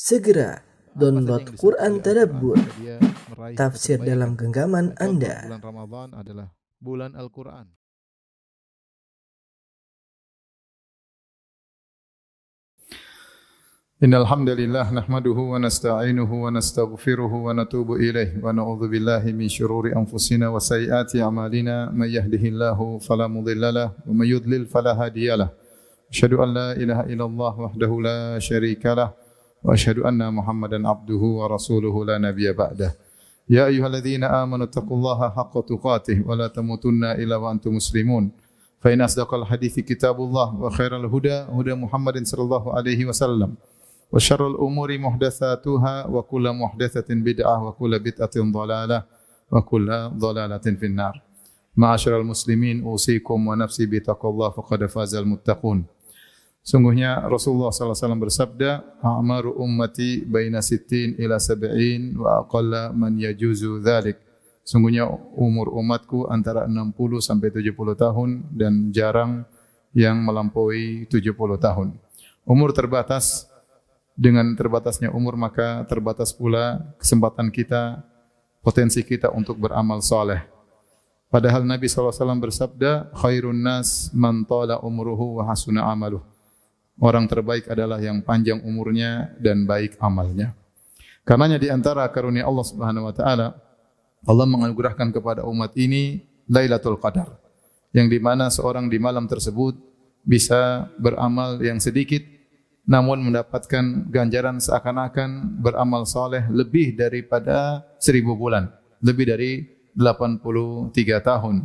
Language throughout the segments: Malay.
Segera download Apa saja yang Quran disebut oleh Tadabbur, Al-Quran, dia meraih tafsir kebaikan. dalam genggaman Contoh, Anda. bulan Ramadan adalah bulan Al-Quran. Innal hamdalillah nahmaduhu wa nasta'inuhu wa nastaghfiruhu wa natubu ilaih wa na'udzu billahi min syururi anfusina wa sayyiati a'malina may yahdihillahu fala mudhillalah wa may yudlil fala hadiyalah. Asyhadu an la ilaha illallah wahdahu la syarikalah wa asyhadu anna Muhammadan abduhu wa rasuluhu la nabiyya ba'dah. Ya ayyuhalladzina amanu taqullaha haqqa tuqatih wa la tamutunna illa wa antum muslimun. Fa in asdaqal hadithi kitabullah wa khairal huda huda Muhammadin sallallahu alaihi wasallam. Wa syarrul umuri muhdatsatuha wa kullu muhdatsatin bid'ah wa kullu bid'atin dhalalah wa kullu dhalalatin finnar. Ma'asyiral muslimin, usikum wa nafsi bi taqwallah faqad fazal muttaqun. Sungguhnya Rasulullah sallallahu alaihi wasallam bersabda, "A'maru ummati baina 60 ila 70 wa aqalla man yajuzu dzalik." Sungguhnya umur umatku antara 60 sampai 70 tahun dan jarang yang melampaui 70 tahun. Umur terbatas. Dengan terbatasnya umur maka terbatas pula kesempatan kita, potensi kita untuk beramal soleh. Padahal Nabi SAW bersabda, khairun nas man tala umruhu wa hasuna amaluh. Orang terbaik adalah yang panjang umurnya dan baik amalnya. Karenanya di antara karunia Allah Subhanahu wa taala, Allah menganugerahkan kepada umat ini Lailatul Qadar, yang di mana seorang di malam tersebut bisa beramal yang sedikit namun mendapatkan ganjaran seakan-akan beramal soleh lebih daripada 1000 bulan, lebih dari 83 tahun.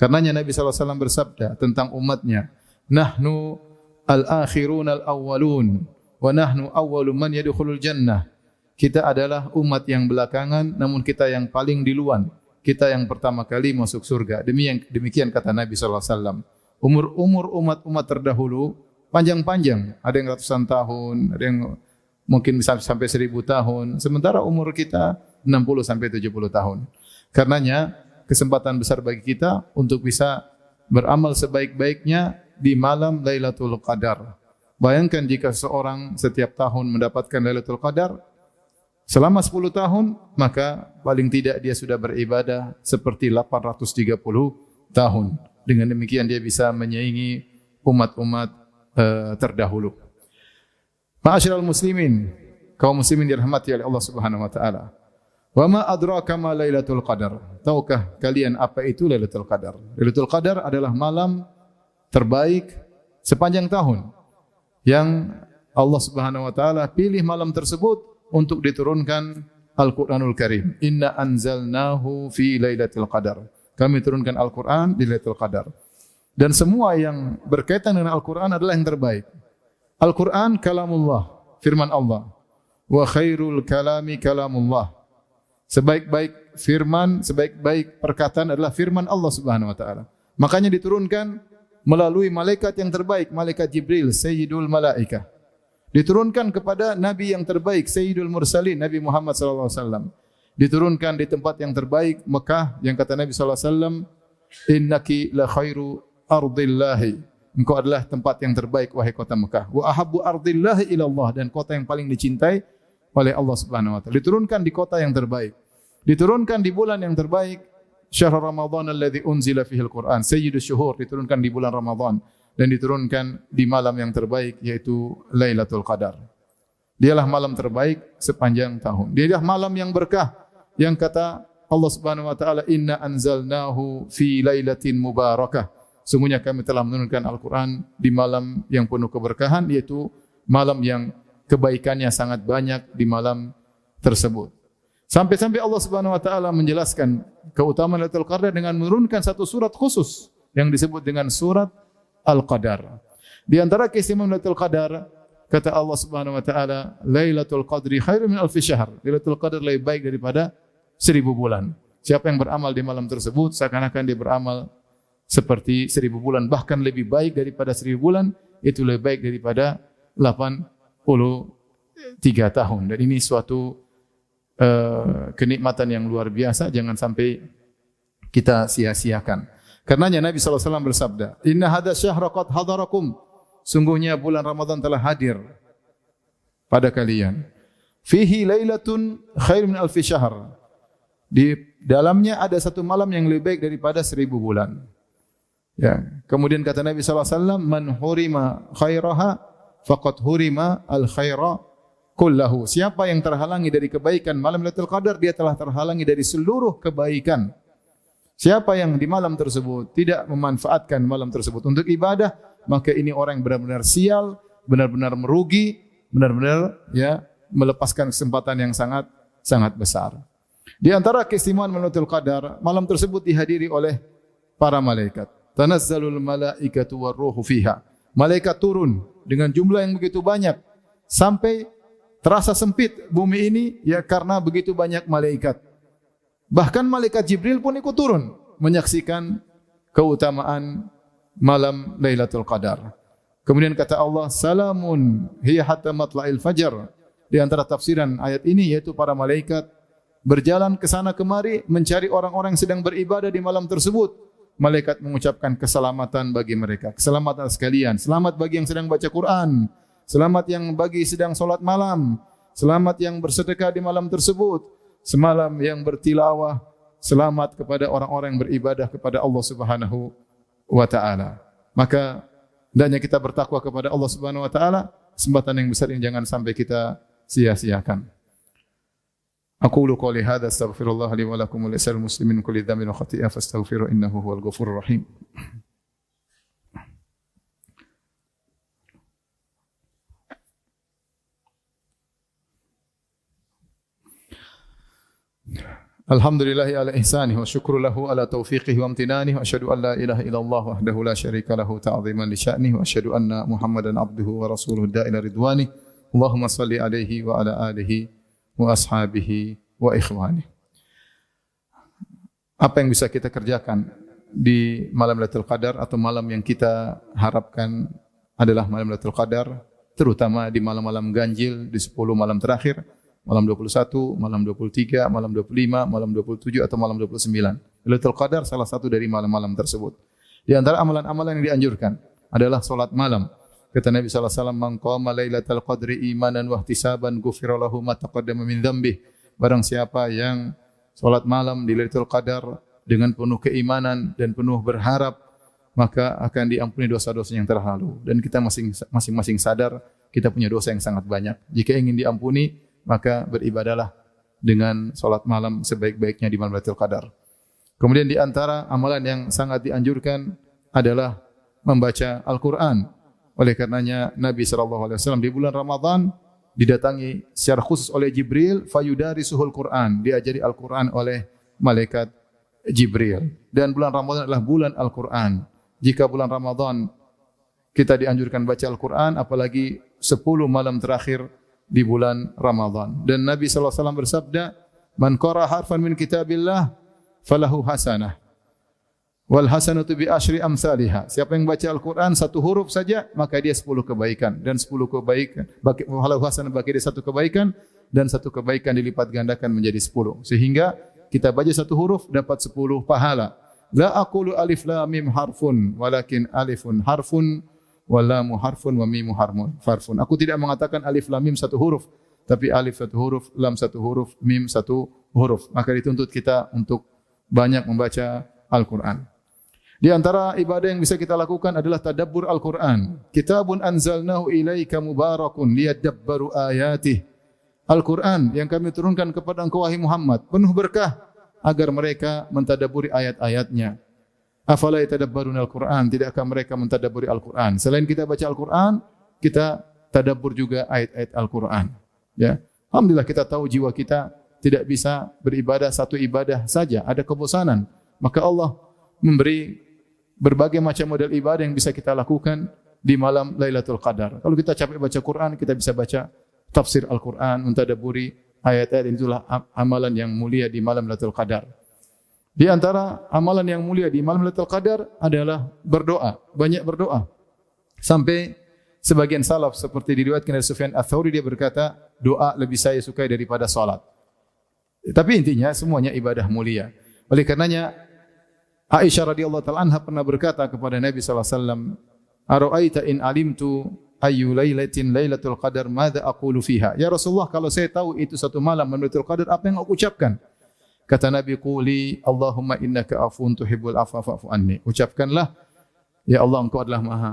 Karenanya Nabi SAW bersabda tentang umatnya, nahnu al-akhirun al-awwalun wa nahnu awwalu man yadkhulul jannah. Kita adalah umat yang belakangan namun kita yang paling duluan. Kita yang pertama kali masuk surga. Demikian kata Nabi SAW. Umur umat-umat terdahulu panjang-panjang, ada yang ratusan tahun, ada yang mungkin bisa sampai 1000 tahun. Sementara umur kita 60 sampai 70 tahun. Karenanya kesempatan besar bagi kita untuk bisa beramal sebaik-baiknya di malam Lailatul Qadar. Bayangkan jika seorang setiap tahun mendapatkan Lailatul Qadar, selama 10 tahun, maka paling tidak dia sudah beribadah seperti 830 tahun. Dengan demikian dia bisa menyaingi umat-umat terdahulu. Ma'asyiral muslimin, kaum muslimin dirahmati oleh Allah Subhanahu wa taala. Wa ma adraka ma Lailatul Qadar? Tahukah kalian apa itu Lailatul Qadar? Lailatul Qadar adalah malam terbaik sepanjang tahun yang Allah Subhanahu wa taala pilih malam tersebut untuk diturunkan Al-Qur'anul Karim. Inna anzalnahu fi Lailatul Qadar. Kami turunkan Al-Qur'an di Lailatul Qadar. Dan semua yang berkaitan dengan Al-Quran adalah yang terbaik. Al-Quran kalamullah, firman Allah. Wa khairul kalami kalamullah. Sebaik-baik firman, sebaik-baik perkataan adalah firman Allah Subhanahu wa taala. Makanya diturunkan melalui malaikat yang terbaik, malaikat Jibril, Sayyidul Malaikah. Diturunkan kepada nabi yang terbaik, Sayyidul Mursalin, Nabi Muhammad sallallahu alaihi wasallam. Diturunkan di tempat yang terbaik, Mekah, yang kata Nabi sallallahu alaihi wasallam, innaki la khairu ardillahi, engkau adalah tempat yang terbaik wahai kota Mekah. Wa ahabbu ardillahi ilallah, dan kota yang paling dicintai oleh Allah Subhanahu wa taala. Diturunkan di kota yang terbaik. Diturunkan di bulan yang terbaik, syahrul Ramadan alladzi unzila fihil Qur'an, sayyidus syuhur, diturunkan di bulan Ramadan dan diturunkan di malam yang terbaik yaitu Lailatul Qadar. Dialah malam terbaik sepanjang tahun. Dialah malam yang berkah, yang kata Allah Subhanahu wa taala, inna anzalnahu fi lailatin mubarakah. Sungguhnya kami telah menurunkan Al-Quran di malam yang penuh keberkahan, yaitu malam yang kebaikannya sangat banyak di malam tersebut. Sampai-sampai Allah Subhanahu wa taala menjelaskan keutamaan Lailatul Qadar dengan menurunkan satu surat khusus yang disebut dengan surat Al-Qadar. Di antara keistimewaan Lailatul Qadar, kata Allah Subhanahu wa taala, Lailatul Qadri khairun min alfi syahr. Lailatul Qadar lebih baik daripada 1000 bulan. Siapa yang beramal di malam tersebut seakan-akan dia beramal seperti 1000 bulan, bahkan lebih baik daripada 1000 bulan, itu lebih baik daripada 83 tahun. Dan ini suatu kenikmatan yang luar biasa, jangan sampai kita sia-siakan. Karenanya Nabi SAW bersabda, inna hadha syahra qad hadarakum, sungguhnya bulan Ramadan telah hadir pada kalian. fihi lailatun khair min alfi syahr. Di dalamnya ada satu malam yang lebih baik daripada 1000 bulan. Ya, kemudian kata Nabi sallallahu alaihi wasallam, "Man hurima khairaha faqad hurima al-khaira kullahu." Siapa yang terhalangi dari kebaikan malam Lailatul Qadar, dia telah terhalangi dari seluruh kebaikan. Siapa yang di malam tersebut tidak memanfaatkan malam tersebut untuk ibadah, maka ini orang yang benar-benar sial, benar-benar merugi, benar-benar ya melepaskan kesempatan yang sangat sangat besar. Di antara keistimewaan Lailatul Qadar, malam tersebut dihadiri oleh para malaikat. Tanazzalul malaikatu warruhu fiha. Malaikat turun dengan jumlah yang begitu banyak sampai terasa sempit bumi ini ya karena begitu banyak malaikat. Bahkan malaikat Jibril pun ikut turun menyaksikan keutamaan malam Lailatul Qadar. Kemudian kata Allah, "Salamun hiya hatta matla'il fajar." Di antara tafsiran ayat ini yaitu para malaikat berjalan ke sana kemari mencari orang-orang yang sedang beribadah di malam tersebut. Malaikat mengucapkan keselamatan bagi mereka. Keselamatan sekalian. Selamat bagi yang sedang baca Quran. Selamat yang bagi sedang solat malam. Selamat yang bersedekah di malam tersebut. Semalam yang bertilawah. Selamat kepada orang-orang yang beribadah kepada Allah Subhanahu wa taala. Maka hendaknya kita bertakwa kepada Allah Subhanahu wa taala. Kesempatan yang besar ini jangan sampai kita sia-siakan. Aqulu qouli hadza astaghfirullah li wa lakum wa lisal muslimin kulli dhanbin wa khati'ah fastaghfiru innahu huwal ghafurur rahim. Alhamdulillahi ala ihsanihi wa syukru lahu ala taufiqihi wa amtinanihi wa asyhadu an la ilaha illallah wahdahu la syarika lahu ta'ziman li sya'nihi wa asyhadu anna Muhammadan abduhu wa rasuluhu da'ila ridwani. Allahumma salli alaihi wa ala alihi wa ashabihi wa ikhwani. Apa yang bisa kita kerjakan di malam Lailatul Qadar atau malam yang kita harapkan adalah malam Lailatul Qadar, terutama di malam-malam ganjil di 10 malam terakhir, malam 21, malam 23, malam 25, malam 27 atau malam 29. Lailatul Qadar salah satu dari malam-malam tersebut. Di antara amalan-amalan yang dianjurkan adalah salat malam. Kata Nabi sallallahu alaihi wasallam, "Man qama lailatal qadri imanan wa ihtisaban ghufira lahu ma taqaddama min dzambihi." Barang siapa yang salat malam di Lailatul Qadar dengan penuh keimanan dan penuh berharap, maka akan diampuni dosa-dosa yang terlalu. Dan kita masing-masing sadar kita punya dosa yang sangat banyak. Jika ingin diampuni, maka beribadahlah dengan salat malam sebaik-baiknya di malam Lailatul Qadar. Kemudian di antara amalan yang sangat dianjurkan adalah membaca Al-Qur'an. Oleh karenanya Nabi SAW di bulan Ramadan didatangi secara khusus oleh Jibril, fayudarisuhul Qur'an, diajari Al-Qur'an oleh malaikat Jibril. Dan bulan Ramadan adalah bulan Al-Qur'an. Jika bulan Ramadan kita dianjurkan baca Al-Qur'an, apalagi 10 malam terakhir di bulan Ramadan. Dan Nabi SAW bersabda, "Man qara harfan min kitabillah falahu hasanah. Wal hasanatu bi asyri amsalihha." Siapa yang baca Al-Qur'an satu huruf saja, maka dia 10 kebaikan, dan 10 kebaikan bagi falahu hasanah, bagi dia satu kebaikan, dan satu kebaikan dilipat gandakan menjadi 10. Sehingga kita baca satu huruf dapat 10 pahala. La aqulu alif lam mim harfun walakin alifun harfun wa lamu harfun wa mimu harfun. Aku tidak mengatakan alif lam mim satu huruf, tapi alif satu huruf, lam satu huruf, mim satu huruf. Maka dituntut kita untuk banyak membaca Al-Qur'an. Di antara ibadah yang bisa kita lakukan adalah tadabbur Al-Qur'an. Kitabun anzalnahu ilaika mubarakun liyadabbaru ayatih. Al-Qur'an yang kami turunkan kepada engkau wahai Muhammad, penuh berkah agar mereka mentadabburi ayat-ayatnya. Afala yatadabbaruna Al-Qur'an? Tidakkah mereka mentadabburi Al-Qur'an? Selain kita baca Al-Qur'an, kita tadabbur juga ayat-ayat Al-Qur'an. Ya. Alhamdulillah kita tahu jiwa kita tidak bisa beribadah satu ibadah saja, ada kebosanan. Maka Allah memberi berbagai macam model ibadah yang bisa kita lakukan di malam Lailatul Qadar. Kalau kita capek baca Quran, kita bisa baca tafsir Al-Quran, mentadabburi ayat-ayat. Itulah amalan yang mulia di malam Lailatul Qadar. Di antara amalan yang mulia di malam Lailatul Qadar adalah berdoa, banyak berdoa. Sampai sebagian salaf seperti diriwayatkan dari Sufyan Ats-Tsauri, dia berkata, doa lebih saya sukai daripada salat. Tapi intinya semuanya ibadah mulia. Oleh karenanya Aisyah radhiyallahu taala anha pernah berkata kepada Nabi sallallahu alaihi wasallam, "Ara'aita in alimtu ayyu lailatin lailatul qadar madza aqulu fiha. Ya Rasulullah, kalau saya tahu itu satu malam Lailatul Qadar, apa yang aku ucapkan? Kata Nabi, quli Allahumma innaka afuwun tuhibbul afwa fa'fu anni. Ucapkanlah, ya Allah, Engkau adalah Maha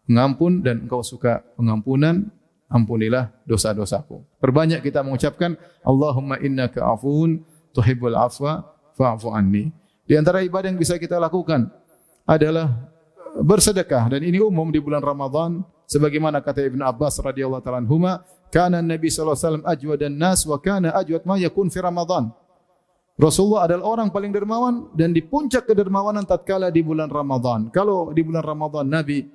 Pengampun dan Engkau suka pengampunan, ampunilah dosa-dosaku. Perbanyak kita mengucapkan Allahumma innaka afuwun tuhibbul afwa fa'fu anni. Di antara ibadah yang bisa kita lakukan adalah bersedekah, dan ini umum di bulan Ramadan sebagaimana kata Ibnu Abbas radhiyallahu ta'ala anhuma, kana Nabi sallallahu alaihi wasallam ajwadan nas wa kana ajwad ma yakun fi Ramadan. Rasulullah adalah orang paling dermawan dan di puncak kedermawanan tatkala di bulan Ramadan. Kalau di bulan Ramadan Nabi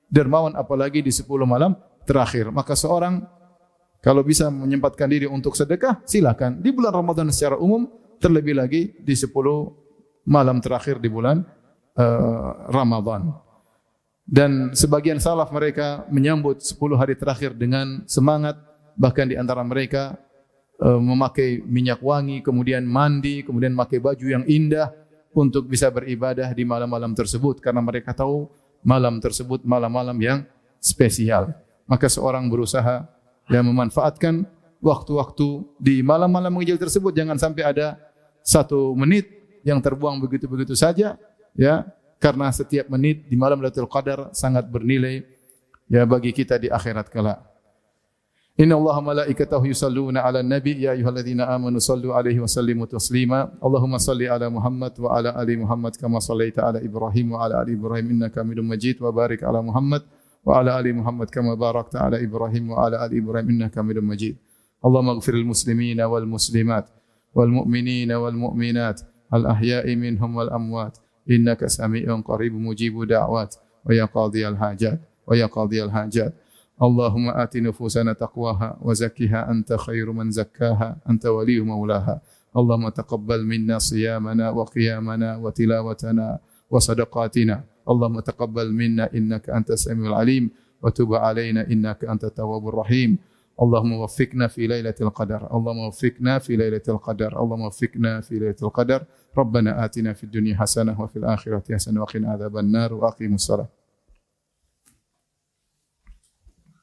dermawan, apalagi di 10 malam terakhir. Maka seorang kalau bisa menyempatkan diri untuk sedekah, silakan. Di bulan Ramadan secara umum, terlebih lagi di 10 malam terakhir di bulan Ramadan. Dan sebagian salaf mereka menyambut 10 hari terakhir dengan semangat. Bahkan di antara mereka memakai minyak wangi, kemudian mandi, kemudian memakai baju yang indah untuk bisa beribadah di malam-malam tersebut. Karena mereka tahu malam tersebut malam-malam yang spesial. Maka seorang berusaha dan memanfaatkan waktu-waktu di malam-malam menghijau tersebut. Jangan sampai ada 1 menit yang terbuang begitu-begitu saja, ya, karena setiap menit di malam Lailatul Qadar sangat bernilai, ya, bagi kita di akhirat kelak. Inna Allaha malaikatahu yusalluna 'alan nabi ya ayyuhalladzina amanu sallu 'alaihi wa sallimu taslima. Allahumma salli 'ala Muhammad wa 'ala ali Muhammad kama shallaita 'ala Ibrahim wa 'ala ali Ibrahim innaka Hamidum Majid, wa barik 'ala Muhammad wa 'ala ali Muhammad kama barakta 'ala Ibrahim wa 'ala ali Ibrahim innaka Hamidum Majid. Allahumma ighfir lil muslimina wal muslimat wal mu'minina wal mu'minat al ahya'i minhum wal amwat innaka sami'un qaribun mujibud da'wat wa ya qadhiyal hajat wa ya qadhiyal hajat. Allahumma ati nufusana taqwaha wa zakkiha anta khairu man zakkaha anta waliyyu maulaha. Allahumma taqabbal minna siyamana wa qiyamana wa tilawatana wa sadaqatina. Allahumma taqabbal minna innaka antas samiul alim wa tub alaina innaka antat tawwabur rahim. Allahumma waffiqna fi lailatul qadar. Allahumma waffiqna fi lailatul qadar. Allahumma waffiqna fi lailatul qadar. Rabbana atina fid dunya hasanah wa fil akhirati hasanah wa qina adzabannar wa aqimus salat.